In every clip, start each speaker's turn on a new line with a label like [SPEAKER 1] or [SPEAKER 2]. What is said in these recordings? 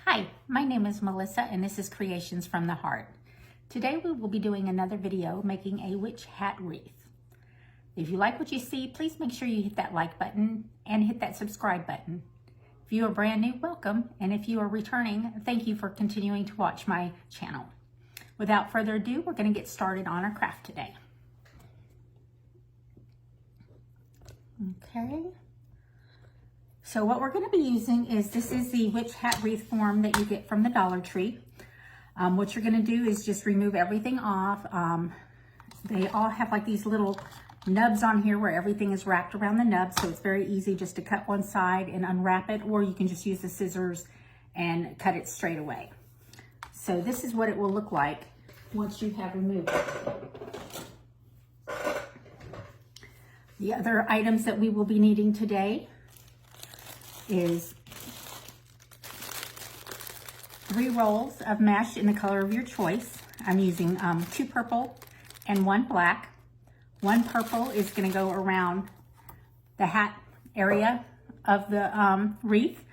[SPEAKER 1] Hi, my name is Melissa and this is Creations from the Heart. Today we will be doing another video making a witch hat wreath. If you like what you see, please make sure you hit that like button and hit that subscribe button. If you are brand new, welcome, and if you are returning, thank you for continuing to watch my channel. Without further ado, we're going to get started on our craft today. Okay. So what we're going to be using is, this is the witch hat wreath form that you get from the Dollar Tree. What you're going to do is just remove everything off. They all have like these little nubs on here where everything is wrapped around the nub, so it's very easy just to cut one side and unwrap it, or you can just use the scissors and cut it straight away. So this is what it will look like once you have removed it. The other items that we will be needing today is 3 rolls of mesh in the color of your choice. I'm using 2 purple and 1 black. 1 purple is going to go around the hat area of the wreath,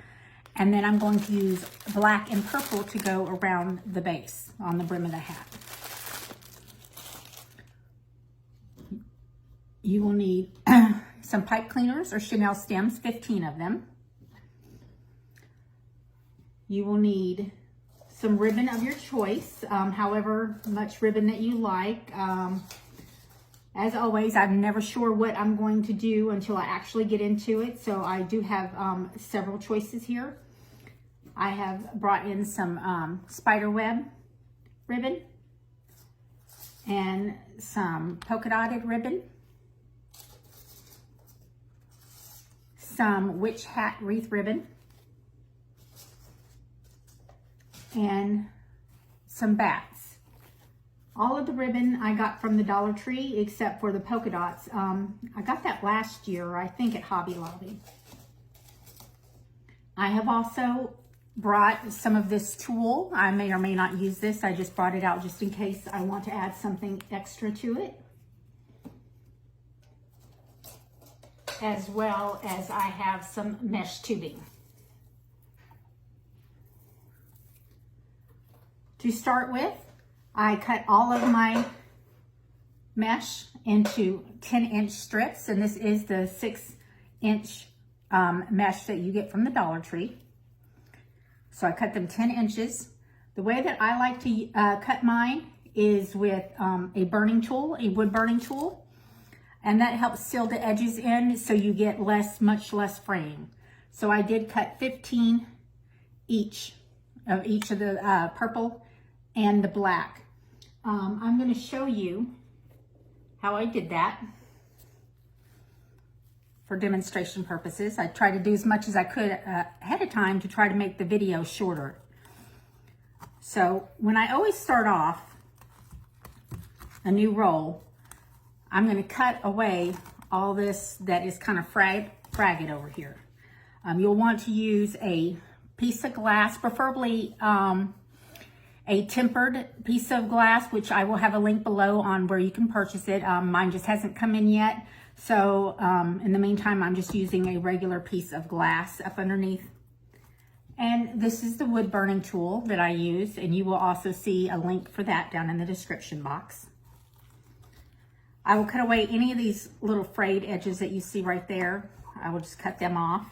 [SPEAKER 1] and then I'm going to use black and purple to go around the base on the brim of the hat. You will need some pipe cleaners or Chenille stems, 15 of them. You will need some ribbon of your choice, however much ribbon that you like. As always, I'm never sure what I'm going to do until I actually get into it, so I do have several choices here. I have brought in some spider web ribbon and some polka dotted ribbon, some witch hat wreath ribbon, and some bats. All of the ribbon I got from the Dollar Tree except for the polka dots. I got that last year, I think, at Hobby Lobby. I have also brought some of this tulle. I may or may not use this. I just brought it out just in case I want to add something extra to it. As well as I have some mesh tubing. To start with, I cut all of my mesh into 10-inch strips, and this is the 6-inch mesh that you get from the Dollar Tree. So I cut them 10 inches. The way that I like to cut mine is with a burning tool, a wood burning tool, and that helps seal the edges in so you get much less fraying. So I did cut 15 each of the purple and the black. I'm going to show you how I did that for demonstration purposes. I tried to do as much as I could ahead of time to try to make the video shorter. So when I always start off a new roll, I'm going to cut away all this that is kind of fragged over here. You'll want to use a piece of glass, preferably a tempered piece of glass, which I will have a link below on where you can purchase it. Mine just hasn't come in yet. So in the meantime, I'm just using a regular piece of glass up underneath. And this is the wood burning tool that I use, and you will also see a link for that down in the description box. I will cut away any of these little frayed edges that you see right there. I will just cut them off.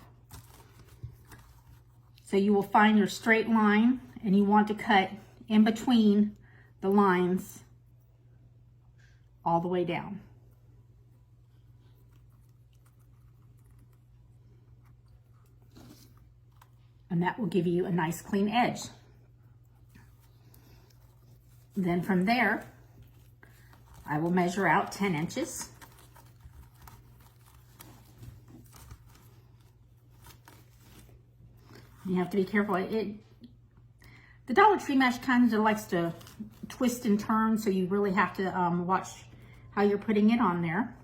[SPEAKER 1] So you will find your straight line, and you want to cut in between the lines all the way down. And that will give you a nice clean edge. Then from there, I will measure out 10 inches. You have to be careful. The Dollar Tree mesh kind of likes to twist and turn, so you really have to watch how you're putting it on there.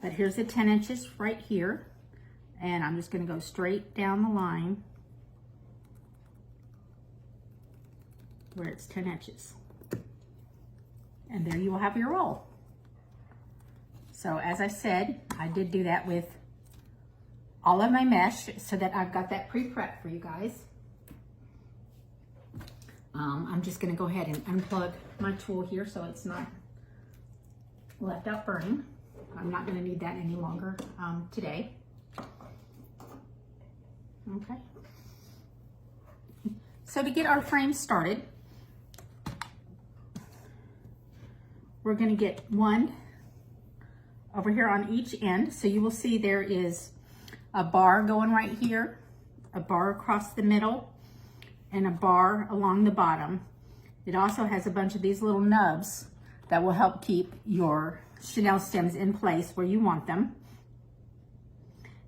[SPEAKER 1] But here's the 10 inches right here, and I'm just going to go straight down the line where it's 10 inches. And there you will have your roll. So as I said, I did do that with all of my mesh so that I've got that pre-prepped for you guys. I'm just going to go ahead and unplug my tool here so it's not left out burning. I'm not going to need that any longer today. Okay. So to get our frame started, we're going to get one over here on each end. So you will see there is a bar going right here, a bar across the middle, and a bar along the bottom. It also has a bunch of these little nubs that will help keep your chenille stems in place where you want them.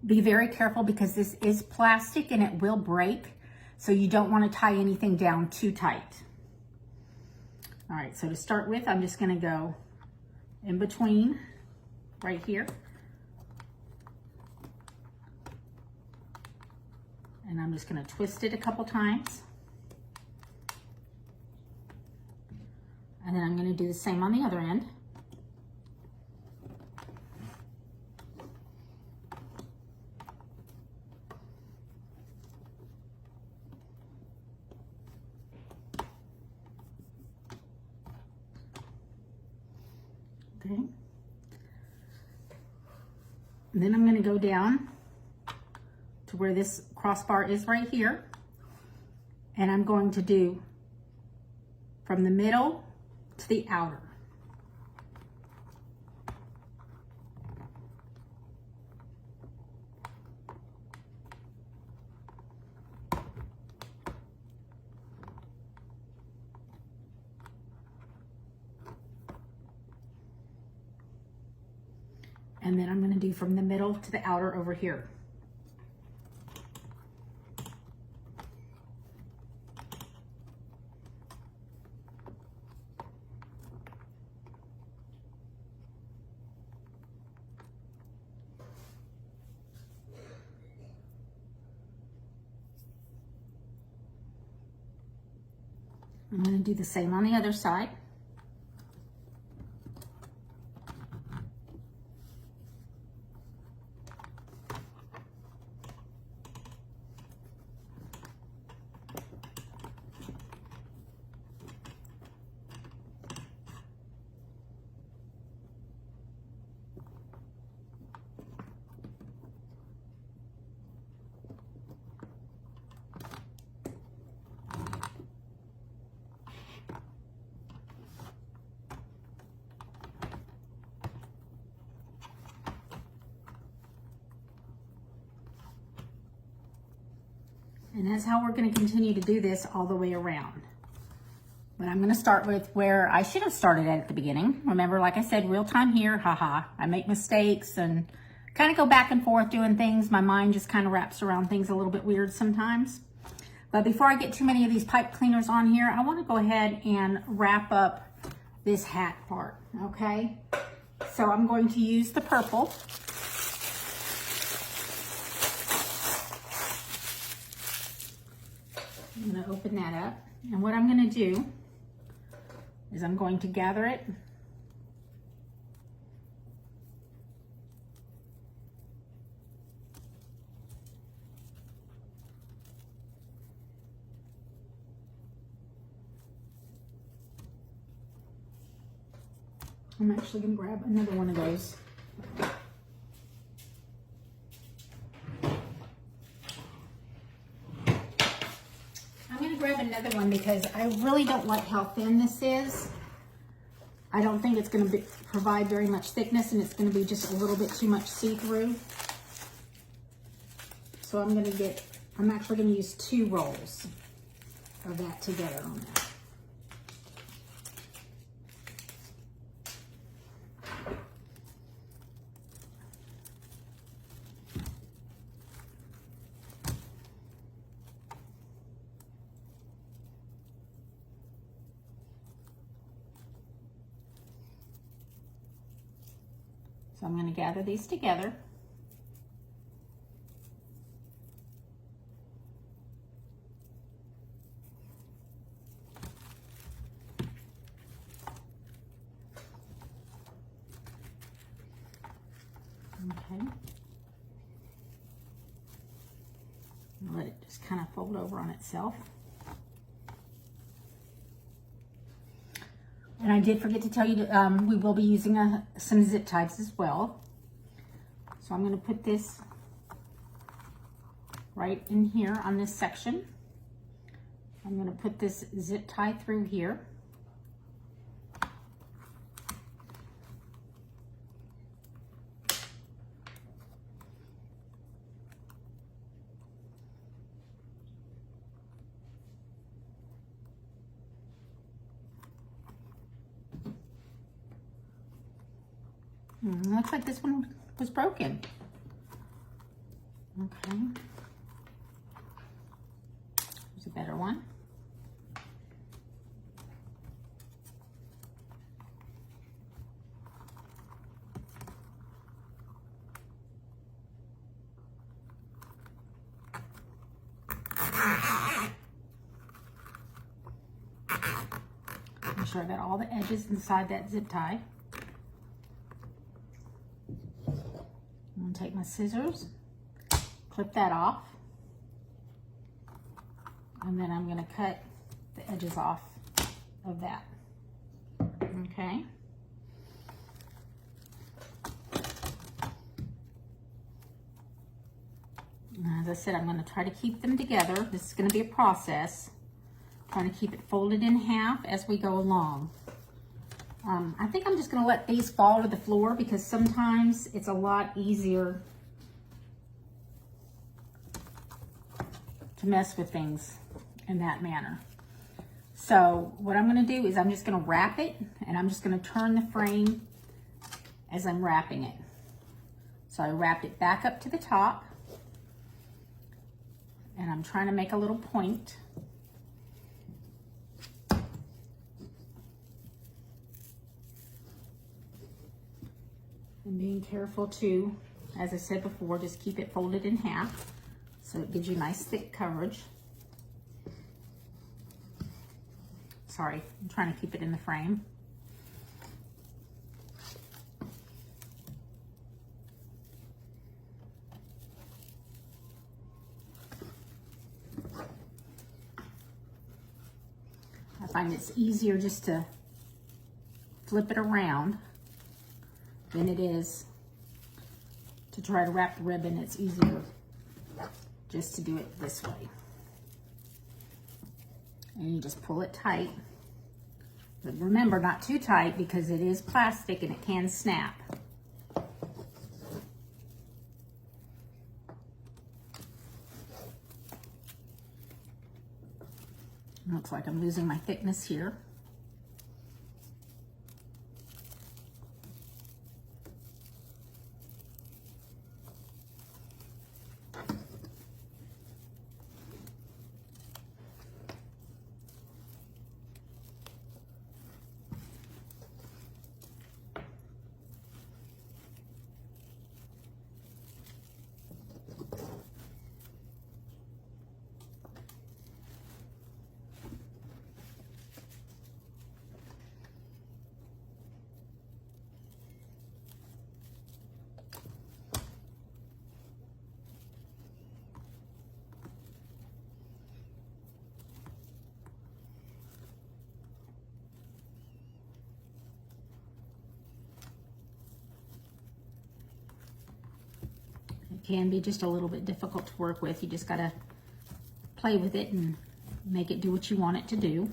[SPEAKER 1] Be very careful because this is plastic and it will break, so you don't want to tie anything down too tight. All right, so to start with, I'm just going to go in between right here. And I'm just going to twist it a couple times. And then I'm going to do the same on the other end. Okay. And then I'm going to go down to where this crossbar is right here. And I'm going to do from the middle to the outer. And then I'm going to do from the middle to the outer over here. I'm going to do the same on the other side. And that's how we're going to continue to do this all the way around. But I'm going to start with where I should have started at the beginning. Remember, like I said, real time here, haha. I make mistakes and kind of go back and forth doing things. My mind just kind of wraps around things a little bit weird sometimes. But before I get too many of these pipe cleaners on here, I want to go ahead and wrap up this hat part, okay? So I'm going to use the purple. I'm going to open that up, and what I'm going to do is I'm going to gather it I'm actually going to grab another one of those. Grab another one because I really don't like how thin this is. I don't think it's going to provide very much thickness, and it's going to be just a little bit too much see-through. So I'm actually going to use 2 rolls of that together on that. So I'm going to gather these together. Okay. Let it just kind of fold over on itself. And I did forget to tell you, we will be using some zip ties as well. So I'm going to put this right in here on this section. I'm going to put this zip tie through here. Looks like this one was broken. Okay. Here's a better one. Make sure I got all the edges inside that zip tie. I'm going to take my scissors, clip that off, and then I'm going to cut the edges off of that. Okay. As I said, I'm going to try to keep them together. This is going to be a process. Trying to keep it folded in half as we go along. I think I'm just going to let these fall to the floor because sometimes it's a lot easier to mess with things in that manner. So what I'm going to do is I'm just going to wrap it, and I'm just going to turn the frame as I'm wrapping it. So I wrapped it back up to the top, and I'm trying to make a little point. And being careful to, as I said before, just keep it folded in half so it gives you nice thick coverage. Sorry, I'm trying to keep it in the frame. I find it's easier just to flip it around than it is to try to wrap the ribbon. It's easier just to do it this way. And you just pull it tight. But remember, not too tight because it is plastic and it can snap. Looks like I'm losing my thickness here. Can be just a little bit difficult to work with. You just gotta play with it and make it do what you want it to do.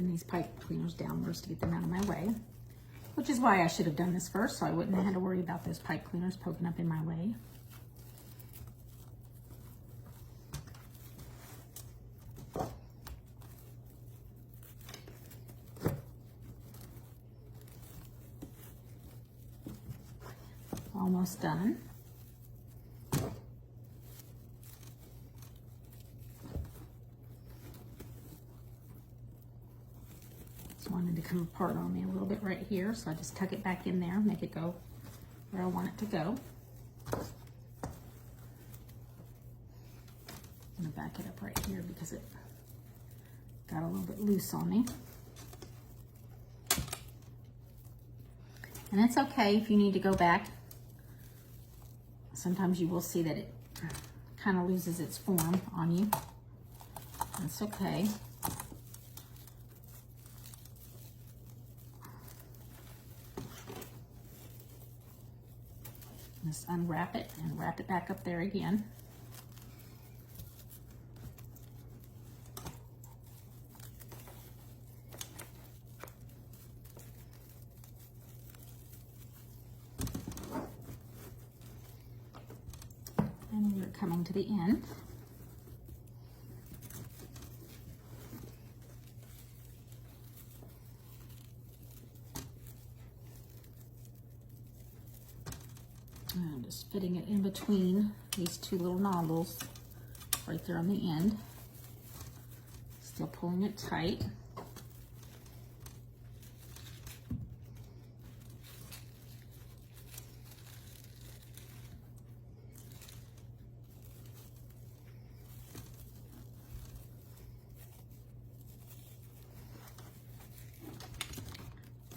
[SPEAKER 1] putting these pipe cleaners downwards to get them out of my way, which is why I should have done this first, so I wouldn't have had to worry about those pipe cleaners poking up in my way. Almost done. Just wanted to come apart on me a little bit right here, so I just tuck it back in there, make it go where I want it to go. I'm gonna back it up right here because it got a little bit loose on me. And it's okay if you need to go back. Sometimes you will see that it kind of loses its form on you. That's okay. Just unwrap it and wrap it back up there again. And we're coming to the end. I'm just fitting it in between these two little nozzles right there on the end. Still pulling it tight.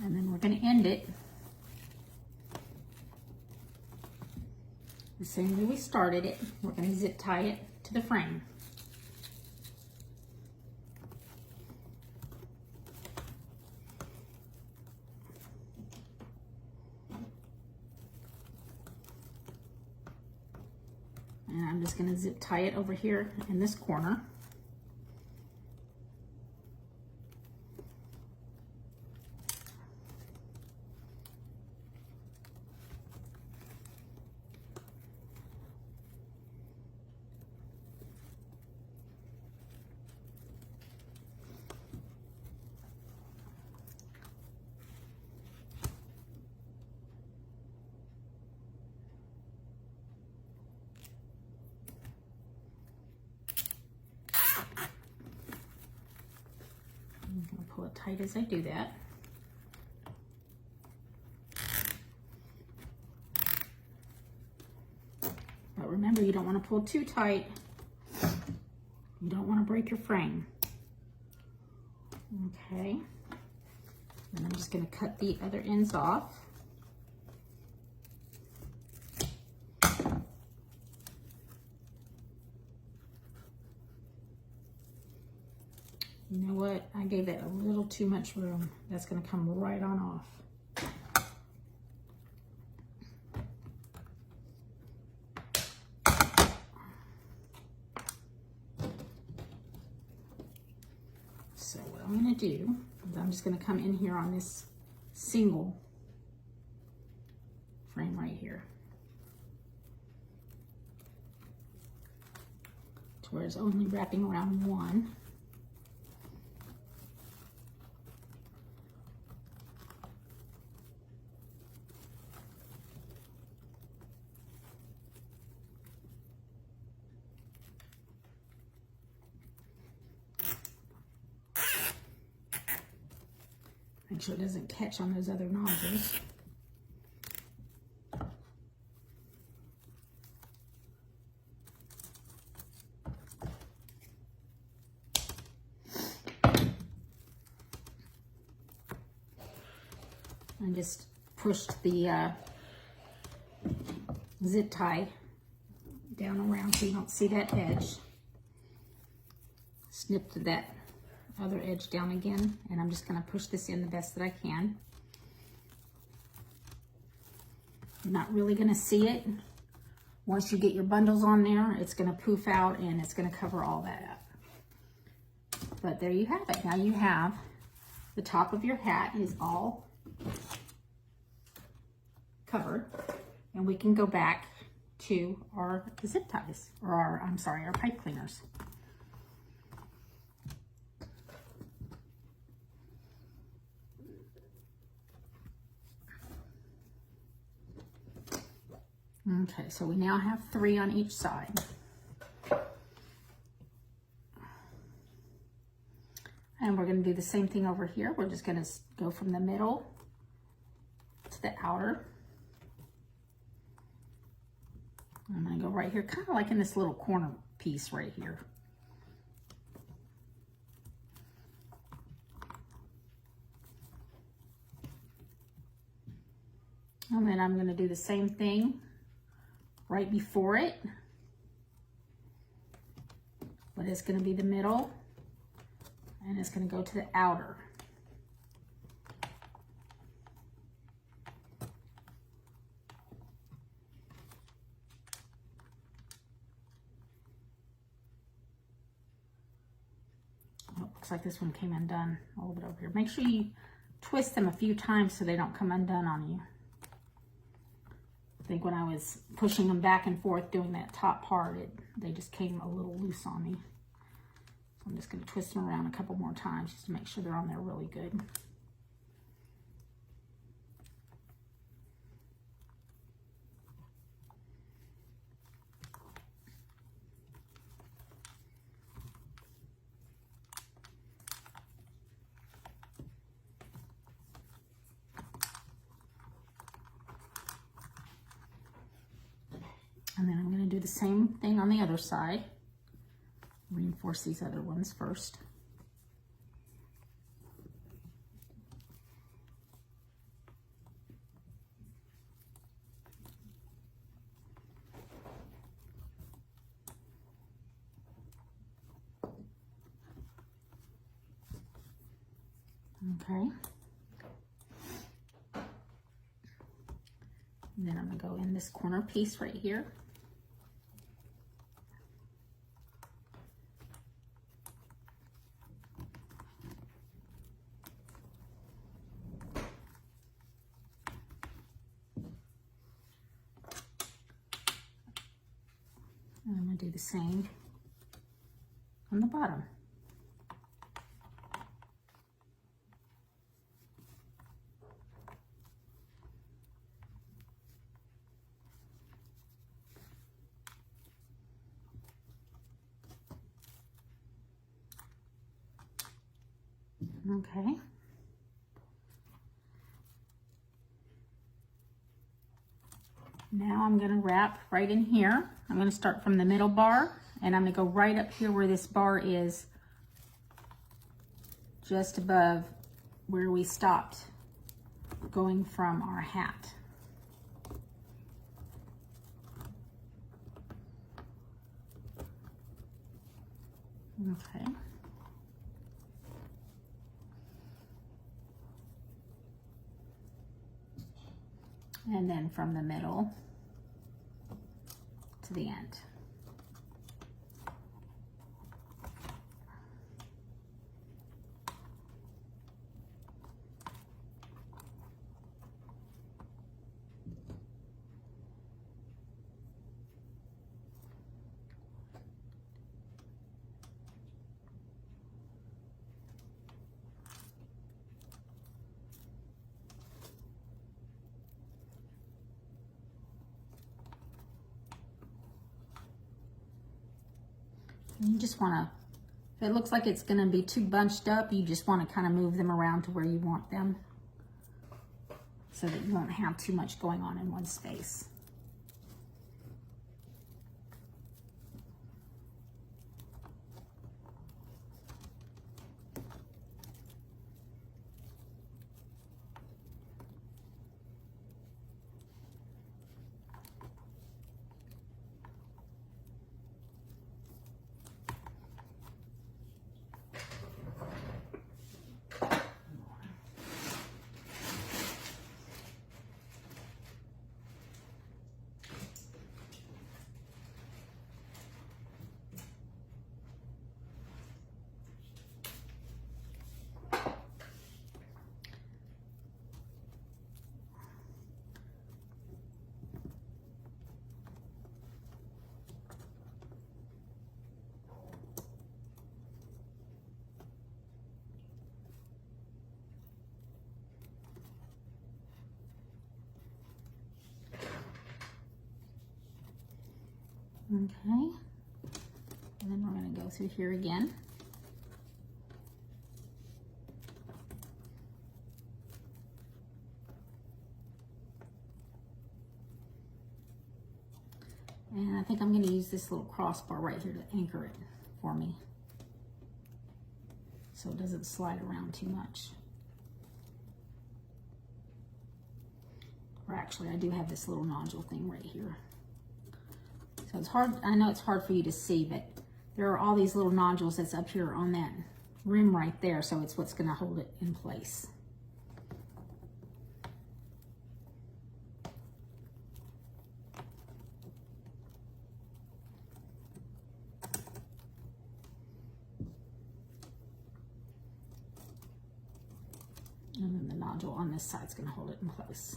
[SPEAKER 1] And then we're going to end it the same way we started it. We're going to zip tie it to the frame. And I'm just going to zip tie it over here in this corner. I'm going to pull it tight as I do that. But remember, you don't want to pull too tight. You don't want to break your frame. Okay. And I'm just going to cut the other ends off. You know what? I gave that a little too much room. That's going to come right on off. So what I'm going to do is I'm just going to come in here on this single frame right here, to where it's only wrapping around one. Make sure it doesn't catch on those other nozzles. I just pushed the zip tie down around so you don't see that edge. Snipped that other edge down again, and I'm just going to push this in the best that I can. You're not really going to see it. Once you get your bundles on there, it's going to poof out and it's going to cover all that up. But there you have it. Now you have the top of your hat is all covered, and we can go back to our zip ties, or our pipe cleaners. Okay, so we now have 3 on each side. And we're going to do the same thing over here. We're just going to go from the middle to the outer. I'm going to go right here, kind of like in this little corner piece right here. And then I'm going to do the same thing right before it, but it's going to be the middle, and it's going to go to the outer. Oh, looks like this one came undone a little bit over here. Make sure you twist them a few times so they don't come undone on you. I think when I was pushing them back and forth doing that top part, they just came a little loose on me. So I'm just going to twist them around a couple more times just to make sure they're on there really good. And then I'm going to do the same thing on the other side. Reinforce these other ones first. Okay. And then I'm going to go in this corner piece right here. And I'm going to do the same on the bottom. Okay. Now I'm going to wrap right in here. I'm going to start from the middle bar, and I'm going to go right up here where this bar is, just above where we stopped going from our hat. Okay. And then from the middle to the end. You just want to, if it looks like it's going to be too bunched up, you just want to kind of move them around to where you want them so that you won't have too much going on in one space. Okay. And then we're going to go through here again. And I think I'm going to use this little crossbar right here to anchor it for me, so it doesn't slide around too much. Or actually, I do have this little nodule thing right here. So it's hard, I know it's hard for you to see, but there are all these little nodules that's up here on that rim right there, so it's what's going to hold it in place. And then the nodule on this side is going to hold it in place.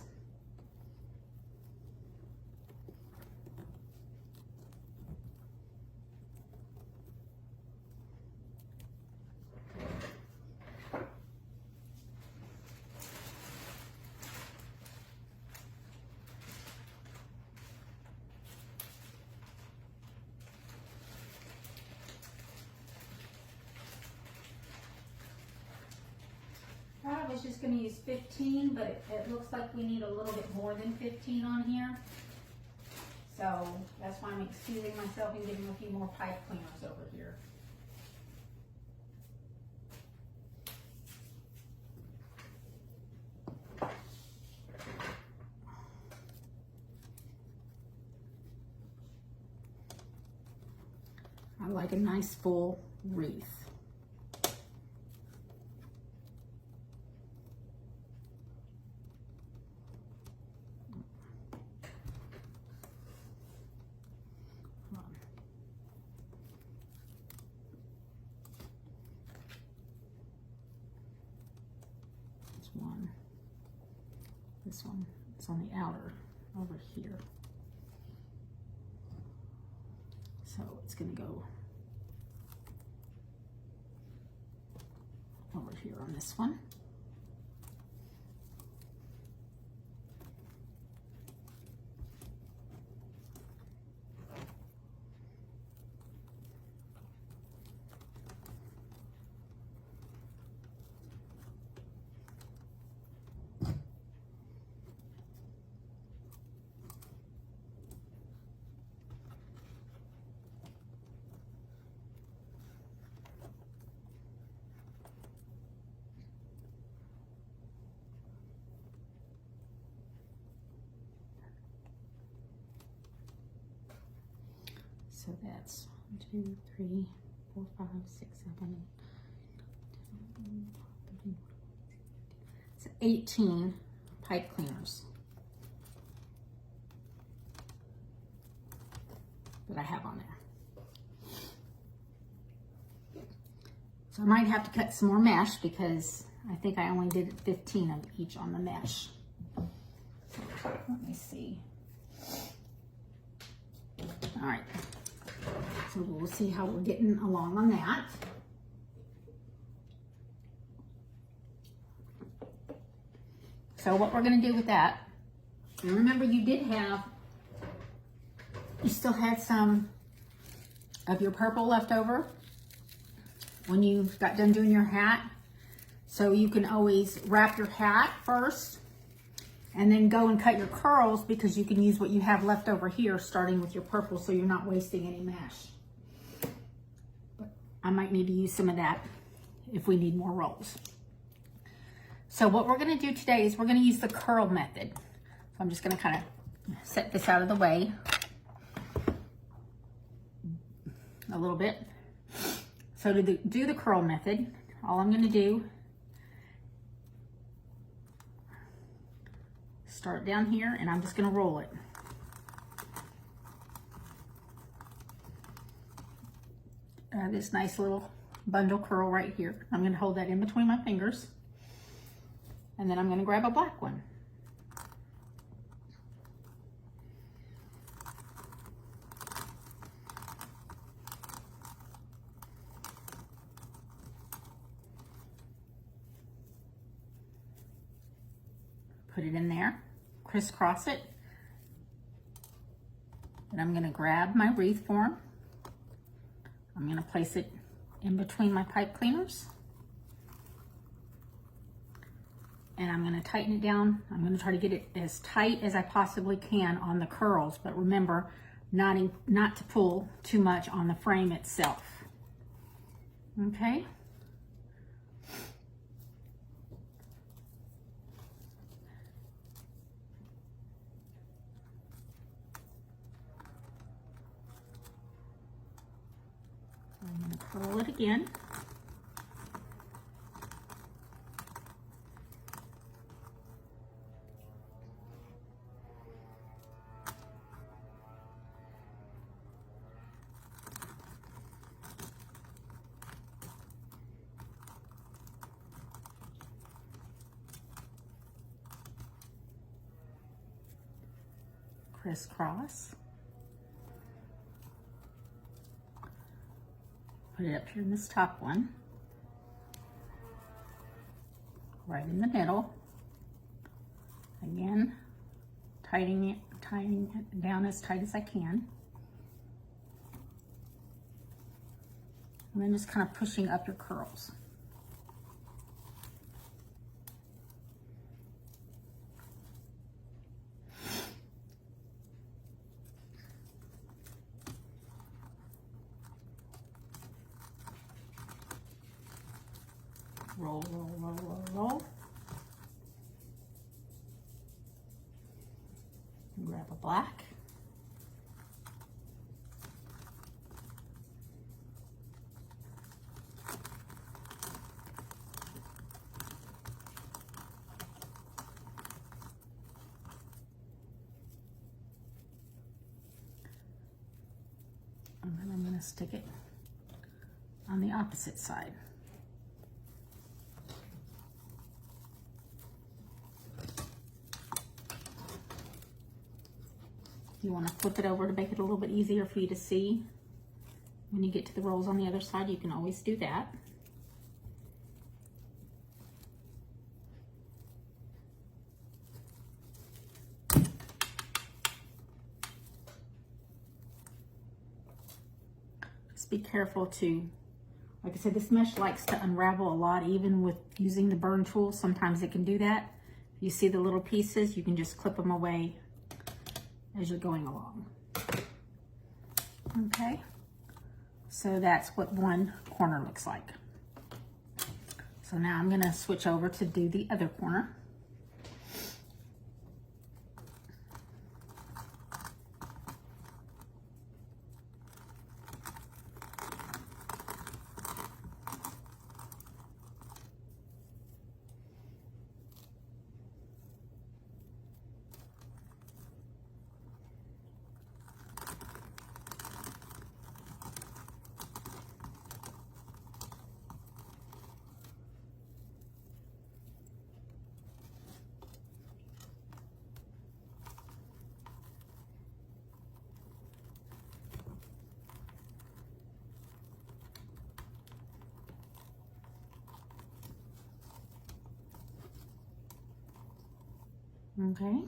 [SPEAKER 1] I was just going to use 15, but it looks like we need a little bit more than 15 on here. So that's why I'm excusing myself and giving a few more pipe cleaners over here. I like a nice full wreath. One. This one is on the outer over here. So it's going to go over here on this one. So that's 1, 2, 3, 4, 5, 6, 7, 8, 9, 18 pipe cleaners that I have on there. So I might have to cut some more mesh because I think I only did 15 of each on the mesh. Let me see. All right. So we'll see how we're getting along on that. So what we're going to do with that, and remember you still had some of your purple left over when you got done doing your hat. So you can always wrap your hat first and then go and cut your curls, because you can use what you have left over here starting with your purple, so you're not wasting any mesh. But I might need to use some of that if we need more rolls. So what we're going to do today is we're going to use the curl method. So I'm just going to kind of set this out of the way a little bit. So to do the curl method, all I'm going to do, start down here, and I'm just going to roll it. This nice little bundle curl right here. I'm going to hold that in between my fingers, and then I'm going to grab a black one. Put it in there, crisscross it, Then I'm going to grab my wreath form. I'm going to place it in between my pipe cleaners. And I'm going to tighten it down. I'm going to try to get it as tight as I possibly can on the curls, but remember not to pull too much on the frame itself. Okay? I'm going to curl it again. Crisscross. Put it up here in this top one, right in the middle. Again, tightening it down as tight as I can. And then just kind of pushing up your curls. Roll, roll, roll, roll, roll. And grab a black. And then I'm going to stick it on the opposite side. You want to flip it over to make it a little bit easier for you to see when you get to the rolls on the other side. You can always do that. Just be careful to, like I said, this mesh likes to unravel a lot, even with using the burn tool. Sometimes it can do that. If you see the little pieces, you can just clip them away as you're going along. Okay, so that's what one corner looks like. So now I'm gonna switch over to do the other corner. Okay.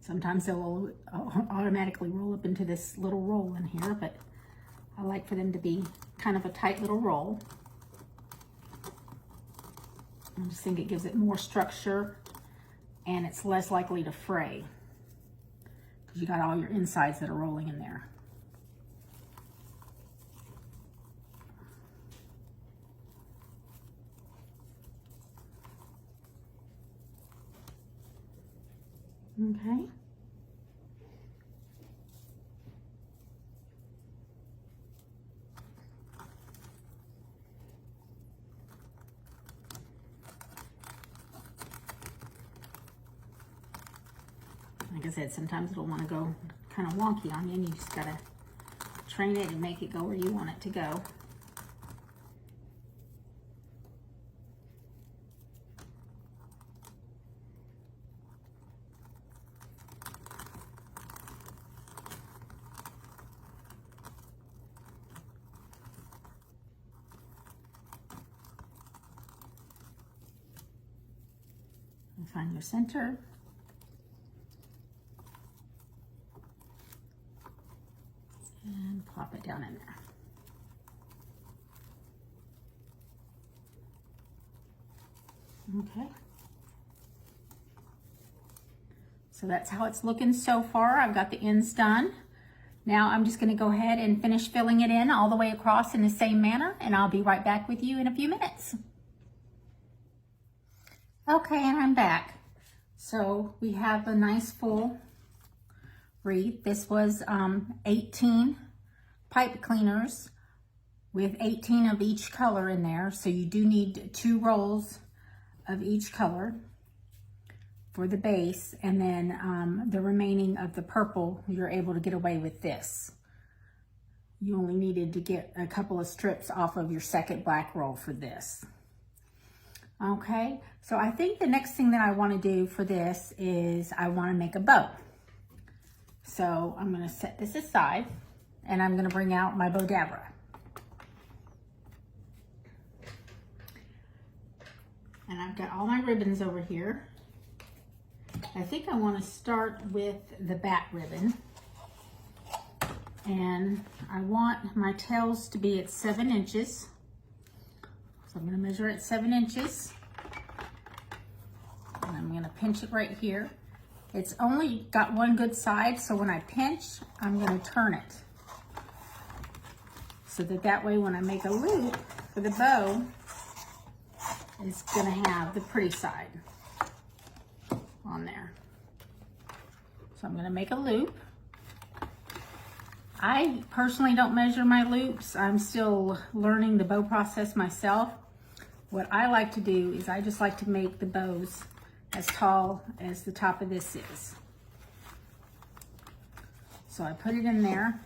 [SPEAKER 1] Sometimes they'll automatically roll up into this little roll in here, but I like for them to be kind of a tight little roll. I just think it gives it more structure and it's less likely to fray because you got all your insides that are rolling in there. Okay. Like I said, sometimes it'll want to go kind of wonky on you, and you just gotta train it and make it go where you want it to go. And find your center. And plop it down in there. Okay. So that's how it's looking so far. I've got the ends done. Now I'm just going to go ahead and finish filling it in all the way across in the same manner, and I'll be right back with you in a few minutes. Okay, and I'm back. So we have a nice full wreath. This was 18 pipe cleaners with 18 of each color in there. So you do need 2 rolls of each color for the base, and then the remaining of the purple, you're able to get away with this. You only needed to get a couple of strips off of your second black roll for this. Okay, so I think the next thing that I want to do for this is I want to make a bow. So I'm going to set this aside, and I'm going to bring out my bow dabra. And I've got all my ribbons over here. I think I want to start with the back ribbon. And I want my tails to be at 7 inches. So I'm going to measure at 7 inches. And I'm going to pinch it right here. It's only got one good side, so when I pinch, I'm going to turn it. So that way when I make a loop for the bow, it's going to have the pretty side on there. So I'm going to make a loop. I personally don't measure my loops. I'm still learning the bow process myself. What I like to do is I just like to make the bows as tall as the top of this is. So I put it in there,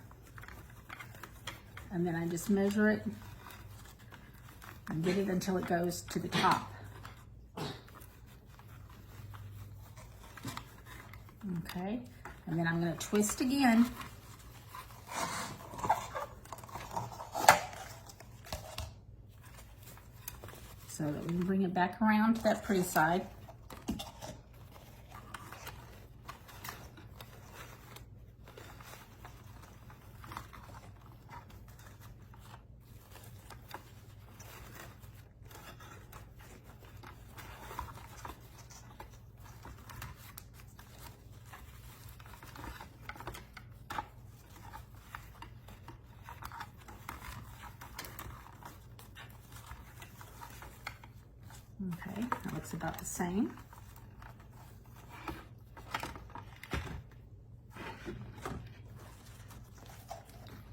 [SPEAKER 1] and then I just measure it and get it until it goes to the top. Okay, and then I'm going to twist again. So that we can bring it back around to that pretty side. Okay, that looks about the same.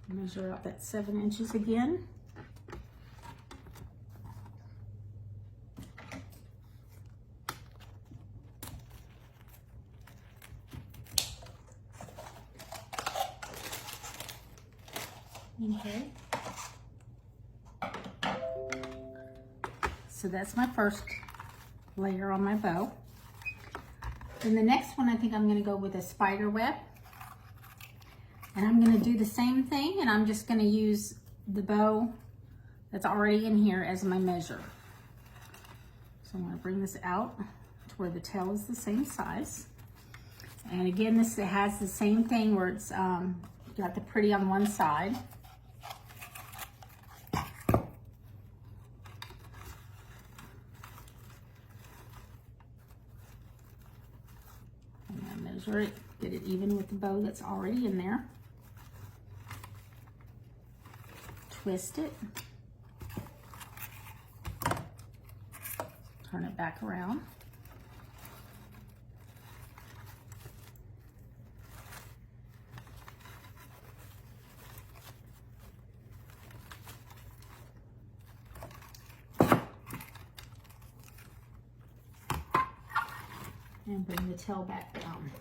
[SPEAKER 1] Measure out that 7 inches again. Okay. So that's my first layer on my bow. Then the next one, I think I'm going to go with a spider web. And I'm going to do the same thing, and I'm just going to use the bow that's already in here as my measure. So I'm going to bring this out to where the tail is the same size. And again, this has the same thing where it's got the pretty on one side. Measure it, get it even with the bow that's already in there. Twist it. Turn it back around. And bring the tail back down.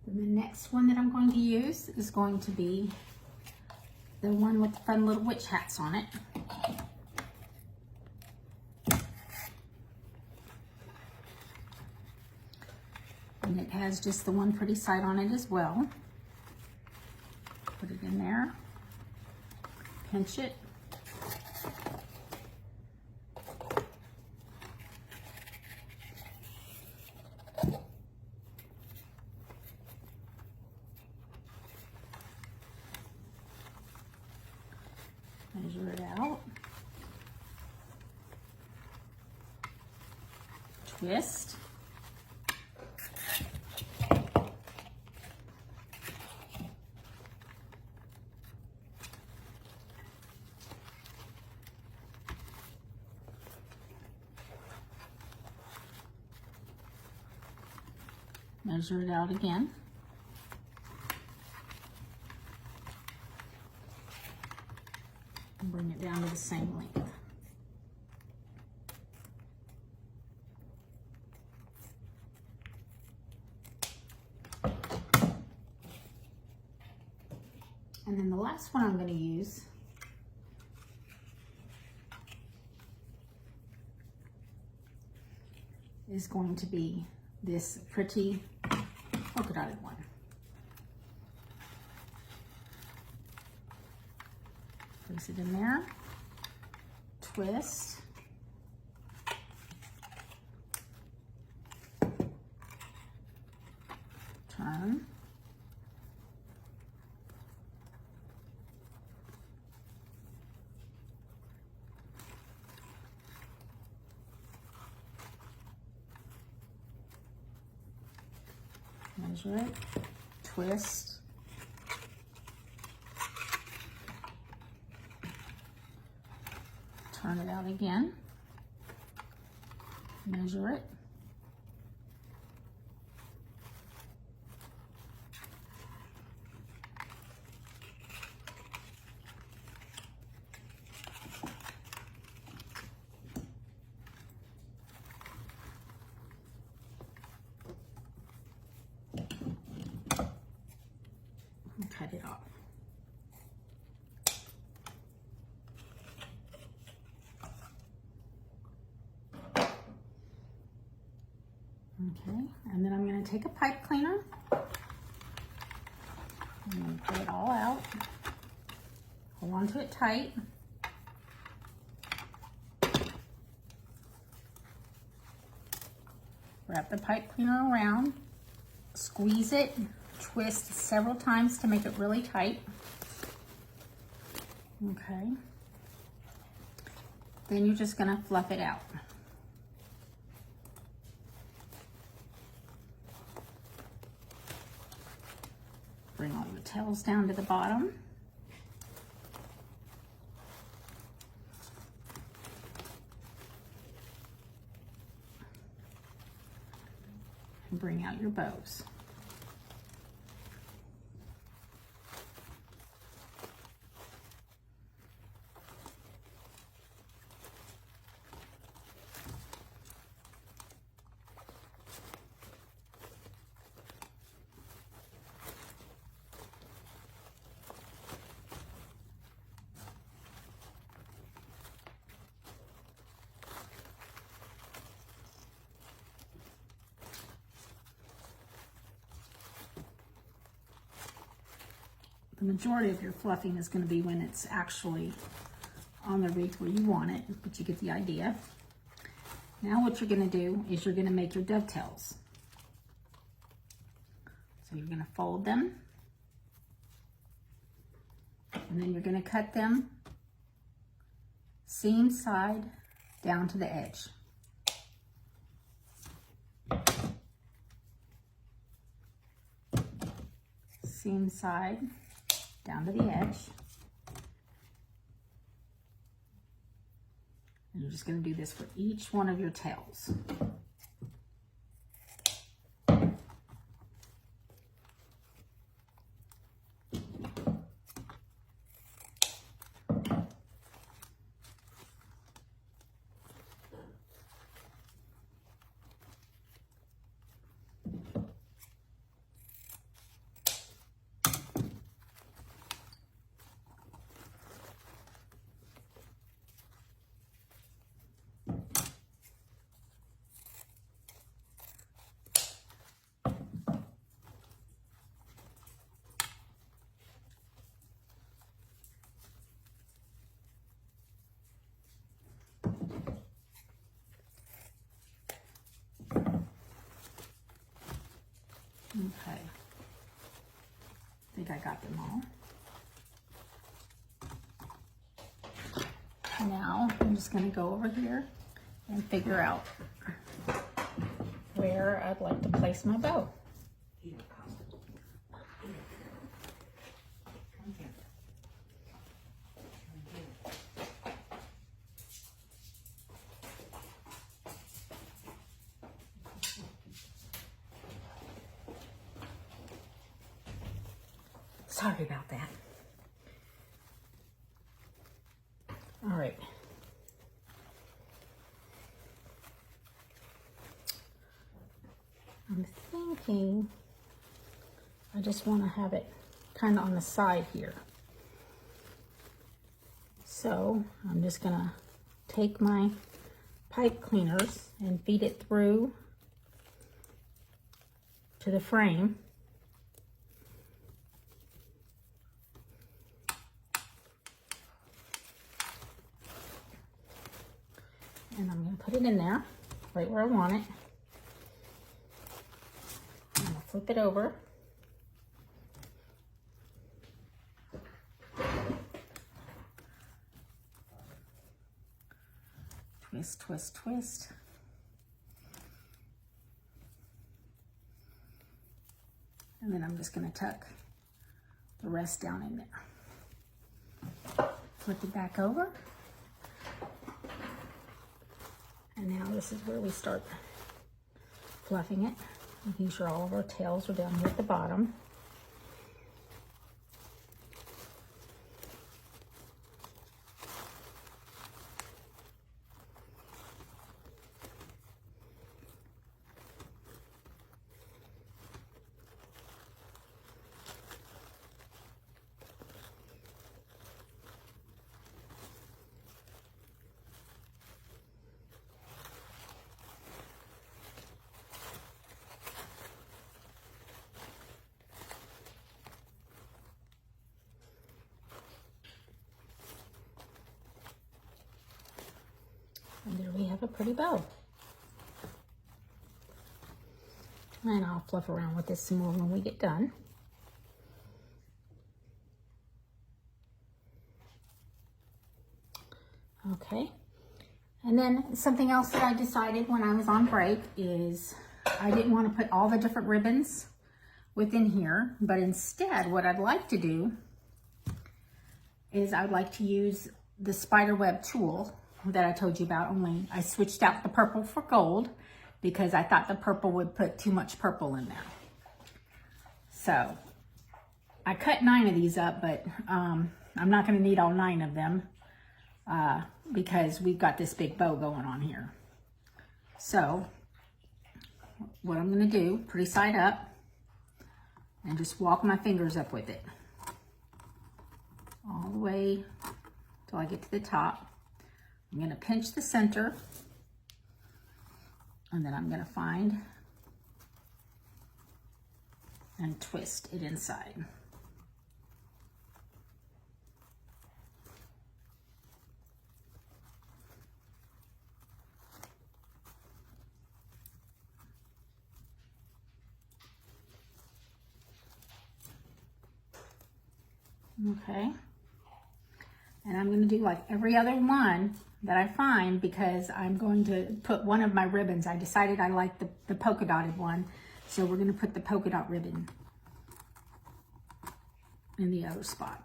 [SPEAKER 1] And the next one that I'm going to use is going to be the one with the fun little witch hats on it. And it has just the one pretty side on it as well. Put it in there, pinch it. Measure it out. Twist. Measure it out again. And bring it down to the same length. And then the last one I'm going to use is going to be this pretty polka dotted one. Place it in there, twist, turn, measure it, twist, turn it out again, measure it, and cut it off. Okay, and then I'm going to take a pipe cleaner. I'm going to pull it all out. Hold on to it tight. Wrap the pipe cleaner around. Squeeze it. Twist several times to make it really tight. Okay. Then you're just going to fluff it out. Bring all the tails down to the bottom. And bring out your bows. The majority of your fluffing is going to be when it's actually on the wreath where you want it, but you get the idea. Now what you're going to do is you're going to make your dovetails. So you're going to fold them, and then you're going to cut them seam side down to the edge. Seam side down to the edge. And you're just going to do this for each one of your tails. Okay. I think I got them all. Now I'm just going to go over here and figure out where I'd like to place my bow. Sorry about that. All right. I'm thinking I just want to have it kind of on the side here. So I'm just going to take my pipe cleaners and feed it through to the frame. And I'm going to put it in there, right where I want it. I'm going to flip it over. Twist, twist, twist. And then I'm just going to tuck the rest down in there. Flip it back over. And now this is where we start fluffing it, making sure all of our tails are down here at the bottom. And there we have a pretty bow. And I'll fluff around with this some more when we get done. Okay. And then something else that I decided when I was on break is I didn't want to put all the different ribbons within here, but instead what I'd like to do is I'd like to use the spider web tulle that I told you about, only I switched out the purple for gold because I thought the purple would put too much purple in there. So I cut 9 of these up, but I'm not going to need all 9 of them because we've got this big bow going on here. So what I'm going to do, pretty side up, and just walk my fingers up with it all the way till I get to the top. I'm going to pinch the center, and then I'm going to find and twist it inside. Okay. And I'm going to do like every other one that I find because I'm going to put one of my ribbons. I decided I like the polka dotted one, so we're going to put the polka dot ribbon in the other spot.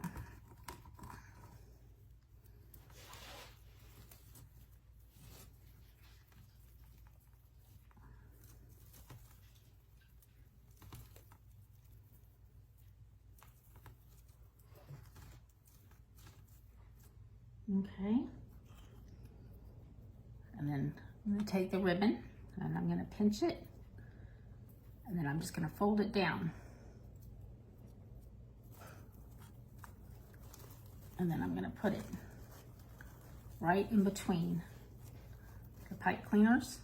[SPEAKER 1] Okay. And then I'm going to take the ribbon and I'm going to pinch it, and then I'm just going to fold it down. And then I'm going to put it right in between the pipe cleaners.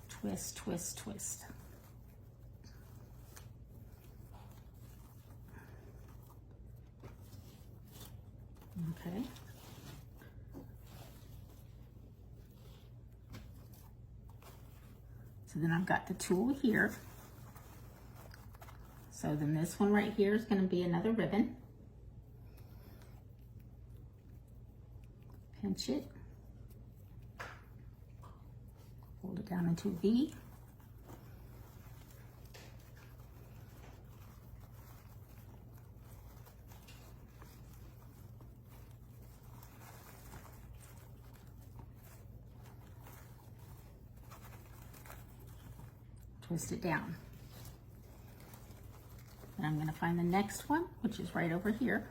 [SPEAKER 1] Twist, twist, twist. Okay. So then I've got the tulle here, So then this one right here is going to be another ribbon. Pinch it. Fold it down into a V. Twist it down. And I'm going to find the next one, which is right over here.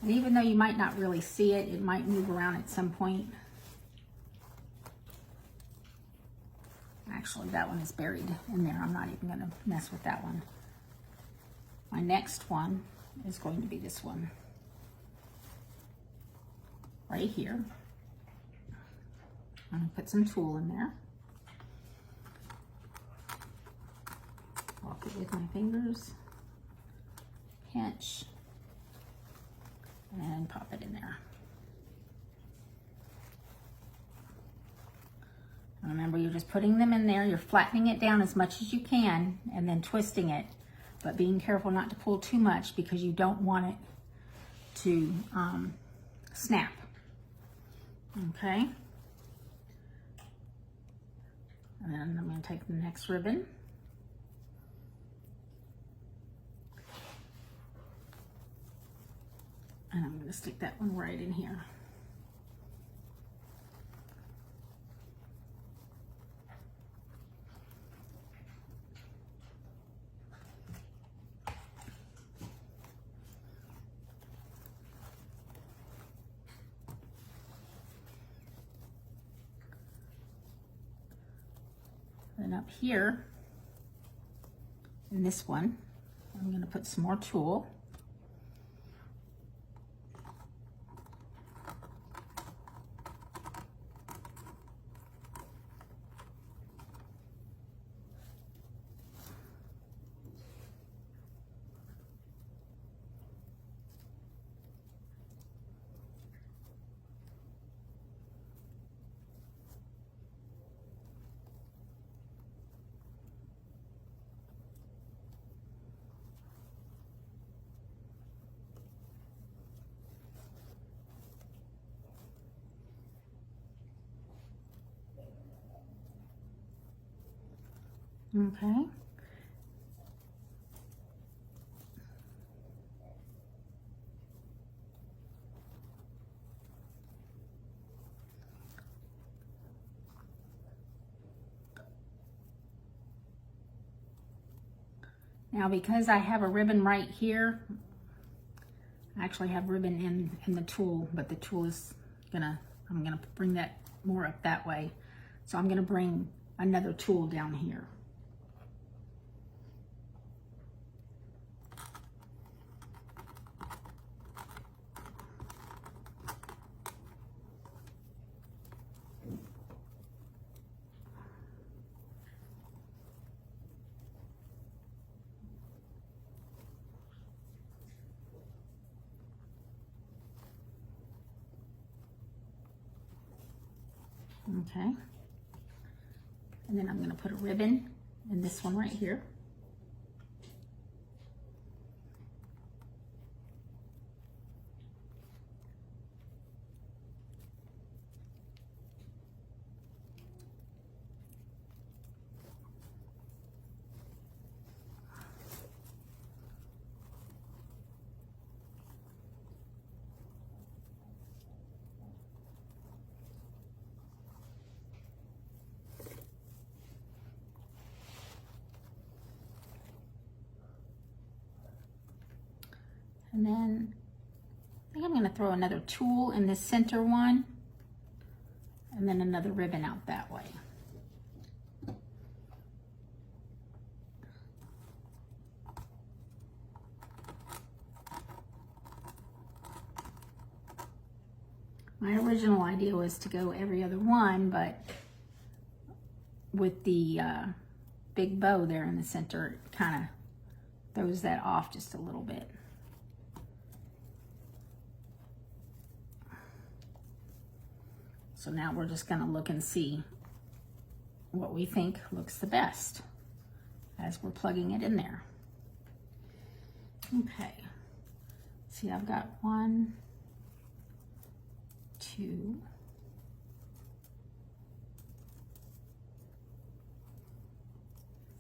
[SPEAKER 1] And even though you might not really see it, it might move around at some point. Actually, that one is buried in there. I'm not even going to mess with that one. My next one is going to be this one. Right here. I'm going to put some tulle in there. Walk it with my fingers. Pinch. And pop it in there. And remember, you're just putting them in there. You're flattening it down as much as you can and then twisting it. But being careful not to pull too much because you don't want it to snap. Okay. And then I'm going to take the next ribbon. And I'm going to stick that one right in here. Then up here, in this one, I'm going to put some more tulle. Okay. Now, because I have a ribbon right here, I actually have ribbon in the tulle, but the tulle is I'm gonna bring that more up that way. So I'm gonna bring another tulle down here. Okay, and then I'm going to put a ribbon in this one right here. And then I think I'm going to throw another tulle in the center one, and then another ribbon out that way. My original idea was to go every other one, but with the big bow there in the center, it kind of throws that off just a little bit. So now we're just going to look and see what we think looks the best. as we're plugging it in there. Okay, see, I've got 1, 2,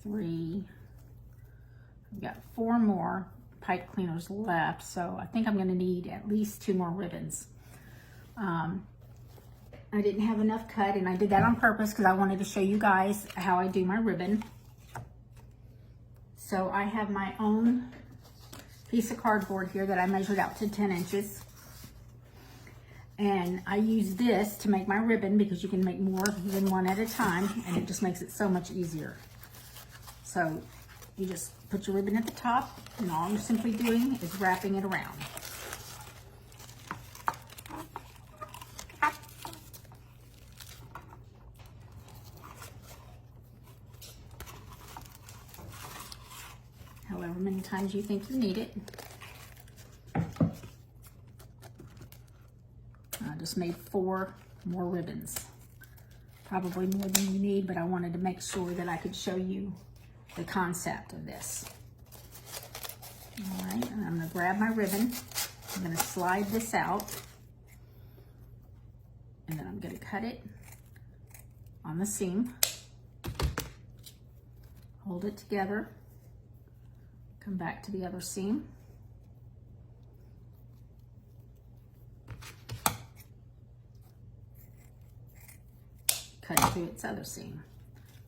[SPEAKER 1] 3, I've got 4 more pipe cleaners left, so I think I'm going to need at least 2 more ribbons. I didn't have enough cut, and I did that on purpose because I wanted to show you guys how I do my ribbon. So I have my own piece of cardboard here that I measured out to 10 inches. And I use this to make my ribbon because you can make more than one at a time, and it just makes it so much easier. So you just put your ribbon at the top, and all I'm simply doing is wrapping it around. However many times you think you need it. I just made 4 more ribbons. Probably more than you need, but I wanted to make sure that I could show you the concept of this. All right, and I'm going to grab my ribbon. I'm going to slide this out, and then I'm going to cut it on the seam. Hold it together. Come back to the other seam. Cut it through its other seam.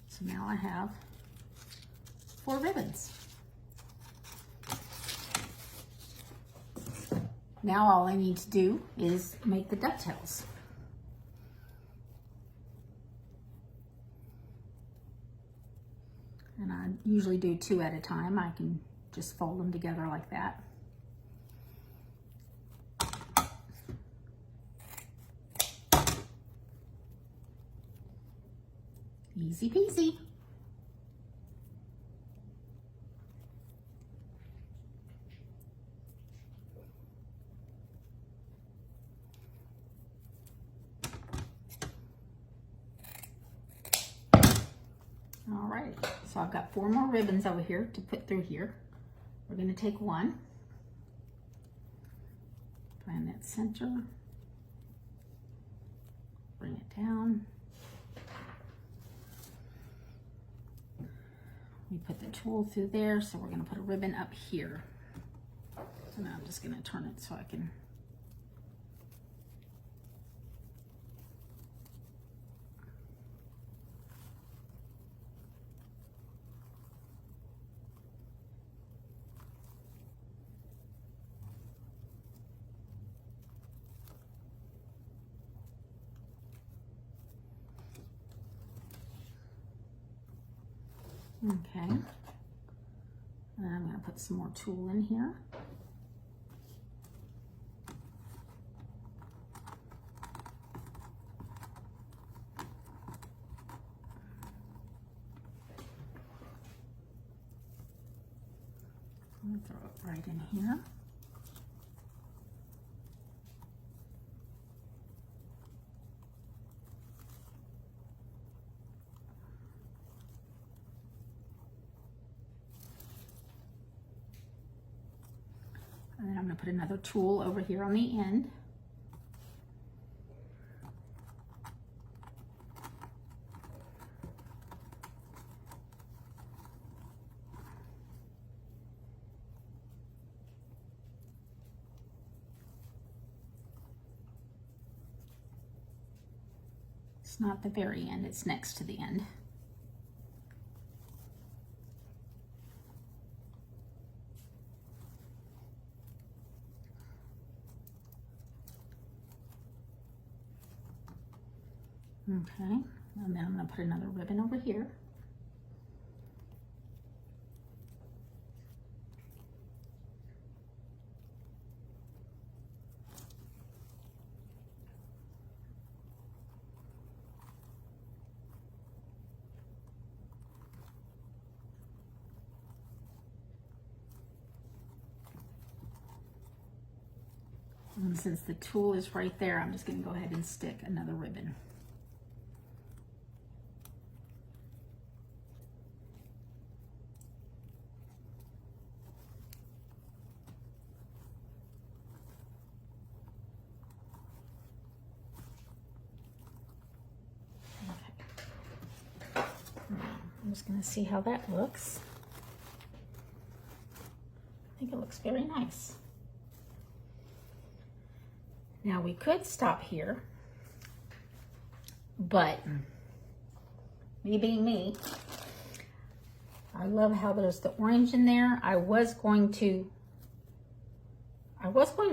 [SPEAKER 1] So now I have 4 ribbons. Now all I need to do is make the dovetails. And I usually do 2 at a time. I can just fold them together like that. Easy peasy. All right, so I've got 4 more ribbons over here to put through here. We're going to take one, find that center, bring it down. We put the tulle through there, so we're going to put a ribbon up here. So now I'm just going to turn it so I can. Okay, and I'm going to put some more tulle in here. I'm going to throw it right in here. And then I'm going to put another tulle over here on the end. It's not the very end, it's next to the end. Okay, and then I'm going to put another ribbon over here. And since the tulle is right there, I'm just going to go ahead and stick another ribbon. I'm just going to see how that looks. I think it looks very nice. Now we could stop here, but me being me, I love how there's the orange in there. I was going to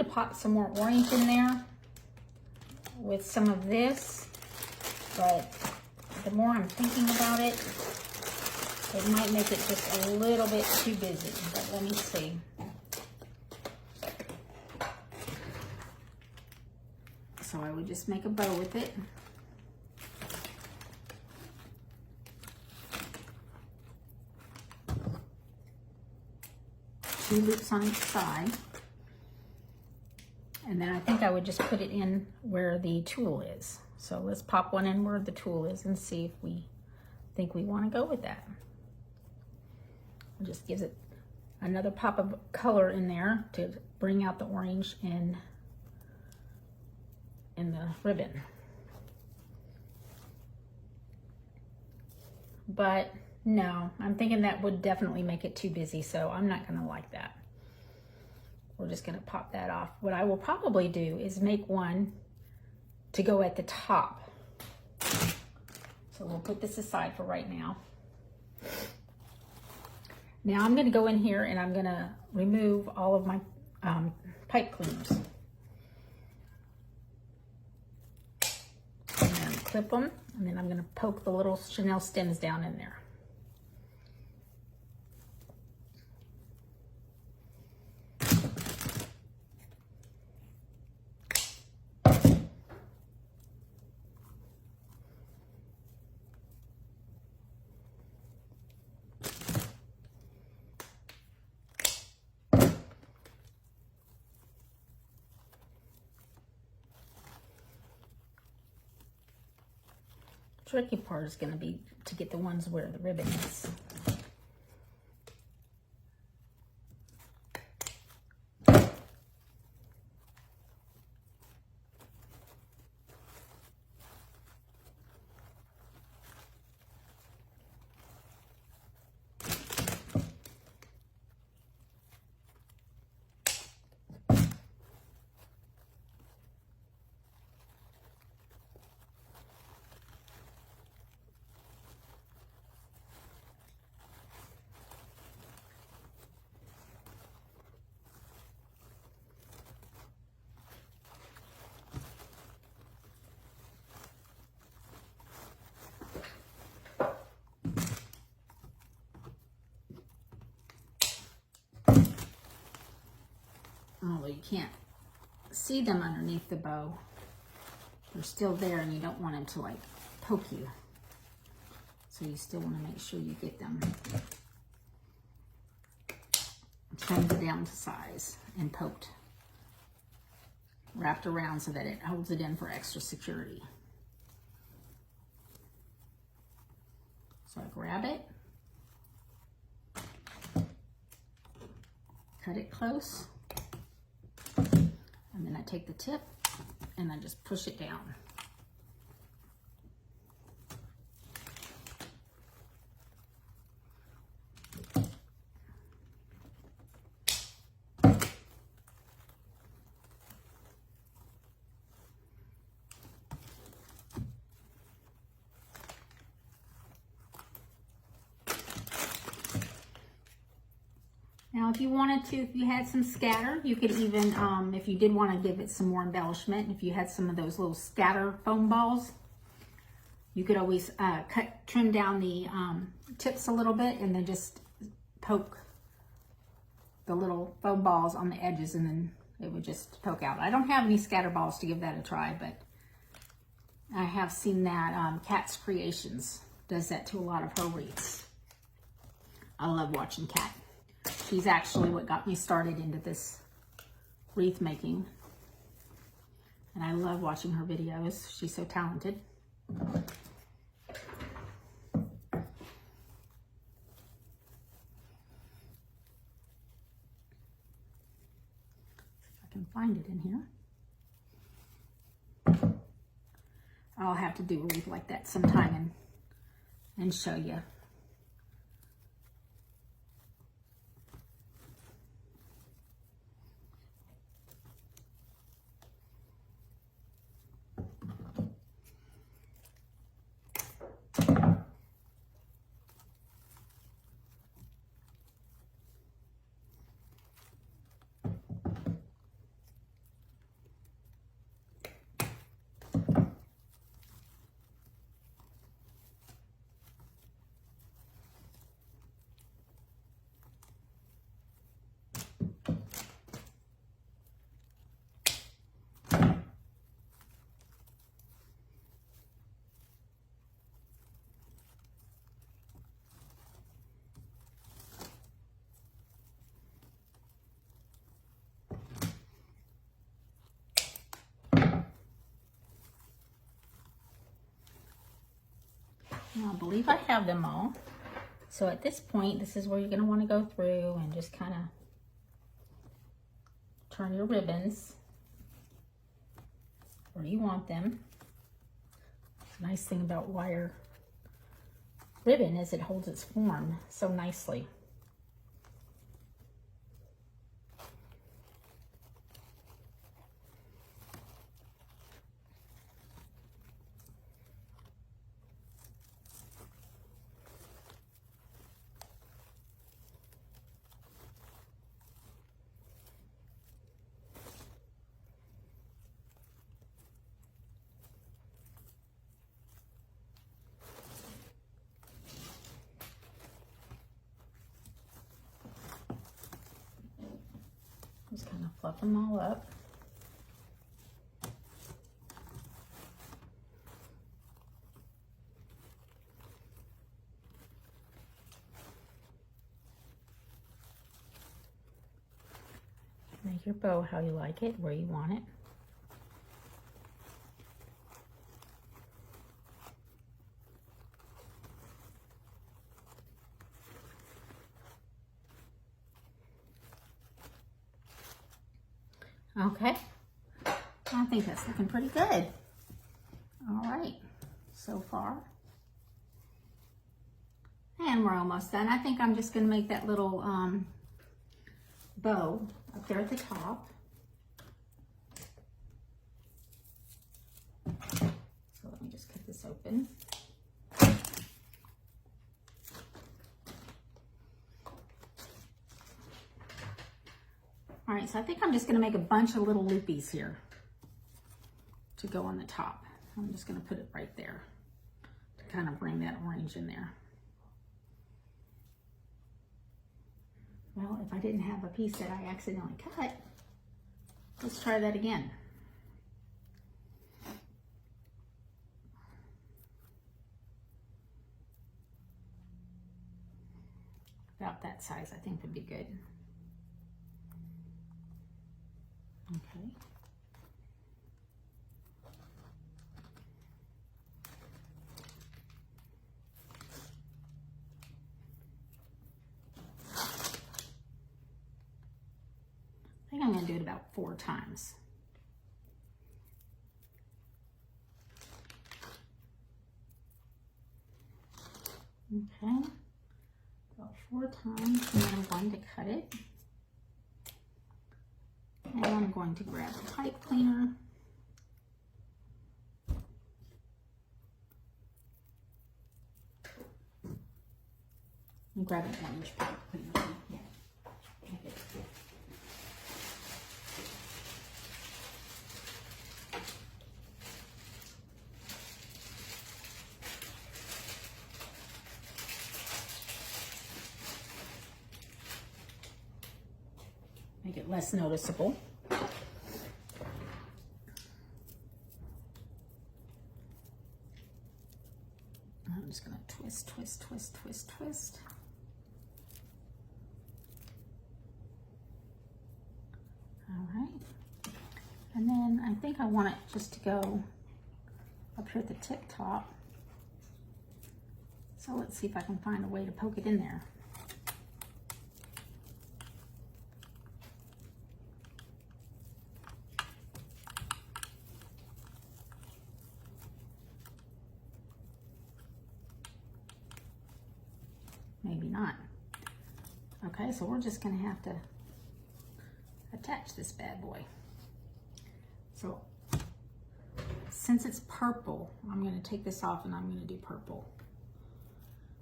[SPEAKER 1] pop some more orange in there with some of this, but the more I'm thinking about it, it might make it just a little bit too busy, but let me see. So I would just make a bow with it. Two loops on each side. And then I think I would just put it in where the tulle is. So let's pop one in where the tulle is and see if we think we want to go with that. It just gives it another pop of color in there to bring out the orange in the ribbon. But no, I'm thinking that would definitely make it too busy, so I'm not going to like that. We're just going to pop that off. What I will probably do is make one to go at the top. So we'll put this aside for right now. Now I'm going to go in here and I'm going to remove all of my pipe cleaners. I'm going to clip them, and then I'm going to poke the little Chenille stems down in there. Tricky part is going to be to get the ones where the ribbon is. Although you can't see them underneath the bow, they're still there and you don't want them to like poke you. So you still want to make sure you get them trimmed down to size and poked, wrapped around so that it holds it in for extra security. So I grab it, cut it close, and then I take the tip and I just push it down. Now, if you wanted to, if you had some scatter, you could even, if you did want to give it some more embellishment, if you had some of those little scatter foam balls, you could always trim down the tips a little bit and then just poke the little foam balls on the edges and then it would just poke out. I don't have any scatter balls to give that a try, but I have seen that Kat's Creations does that to a lot of her wreaths. I love watching Kat. She's actually what got me started into this wreath making. And I love watching her videos. She's so talented. If I can find it in here. I'll have to do a wreath like that sometime and show you. Now, I believe I have them all. So at this point, this is where you're going to want to go through and just kind of turn your ribbons where you want them. The nice thing about wire ribbon is it holds its form so nicely. Just kind of fluff them all up. Make your bow how you like it, where you want it. Okay, I think that's looking pretty good. All right, so far. And we're almost done. I think I'm just gonna make that little bow up there at the top. So let me just cut this open. All right, so I think I'm just gonna make a bunch of little loopies here to go on the top. I'm just gonna put it right there to kind of bring that orange in there. Well, if I didn't have a piece that I accidentally cut, let's try that again. About that size, I think would be good. Okay. I think I'm going to do it about 4 times. Okay, about 4 times, and then I'm going to cut it. And I'm going to grab the pipe cleaner. And grab an orange pipe cleaner. Yeah. Okay. Make it less noticeable. I'm just going to twist, twist, twist, twist, twist. All right. And then I think I want it just to go up here at the tip top. So let's see if I can find a way to poke it in there. Maybe not. Okay, so we're just gonna have to attach this bad boy. So since it's purple, I'm gonna take this off and I'm gonna do purple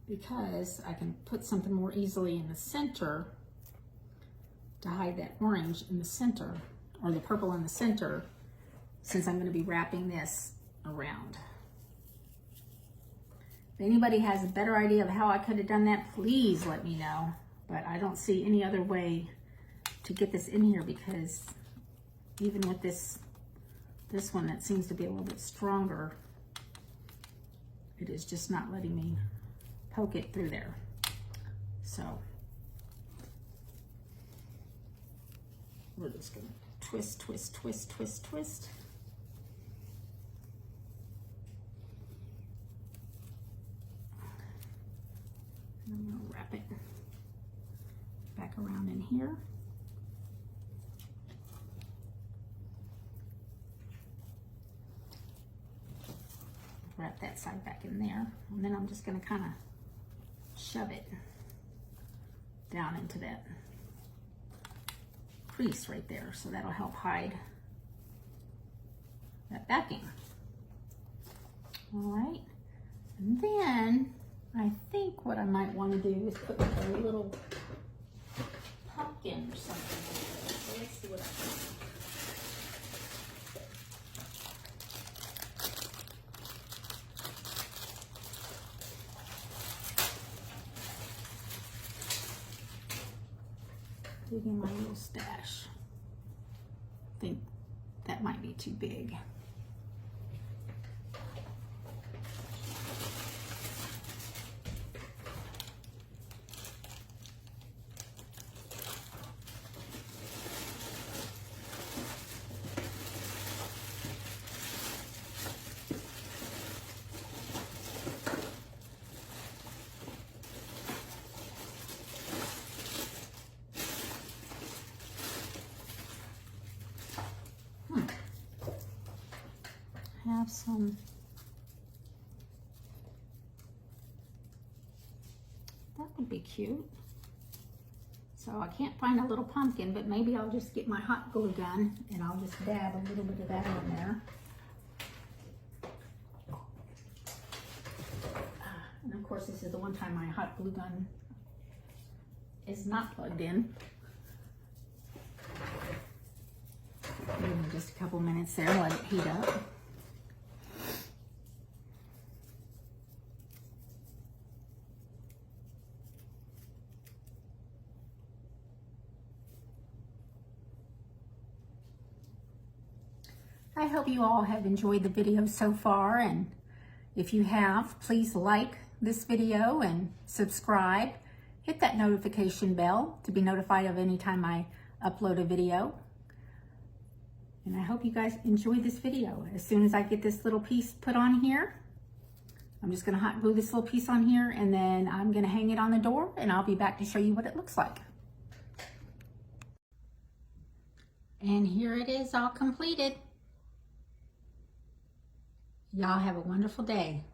[SPEAKER 1] because I can put something more easily in the center to hide that orange in the center, or the purple in the center, since I'm gonna be wrapping this around. If anybody has a better idea of how I could have done that, please let me know. But I don't see any other way to get this in here, because even with this one that seems to be a little bit stronger, it is just not letting me poke it through there. So we're just gonna twist, twist, twist, twist, twist. I'm going to wrap it back around in here. Wrap that side back in there, and then I'm just going to kind of shove it down into that crease right there, so that'll help hide that backing. All right, and then I think what I might want to do is put a little pumpkin or something. So let's see what I can do. Dig in my little stash. I think that might be too big. Have some, that would be cute. So I can't find a little pumpkin, but maybe I'll just get my hot glue gun and I'll just dab a little bit of that in there. And of course, this is the one time my hot glue gun is not plugged in. Give me just a couple minutes there, let it heat up. I hope you all have enjoyed the video so far, and if you have, please like this video and subscribe. Hit that notification bell to be notified of any time I upload a video. And I hope you guys enjoy this video. As soon as I get this little piece put on here, I'm just going to hot glue this little piece on here, and then I'm going to hang it on the door, and I'll be back to show you what it looks like. And here it is, all completed. Y'all have a wonderful day.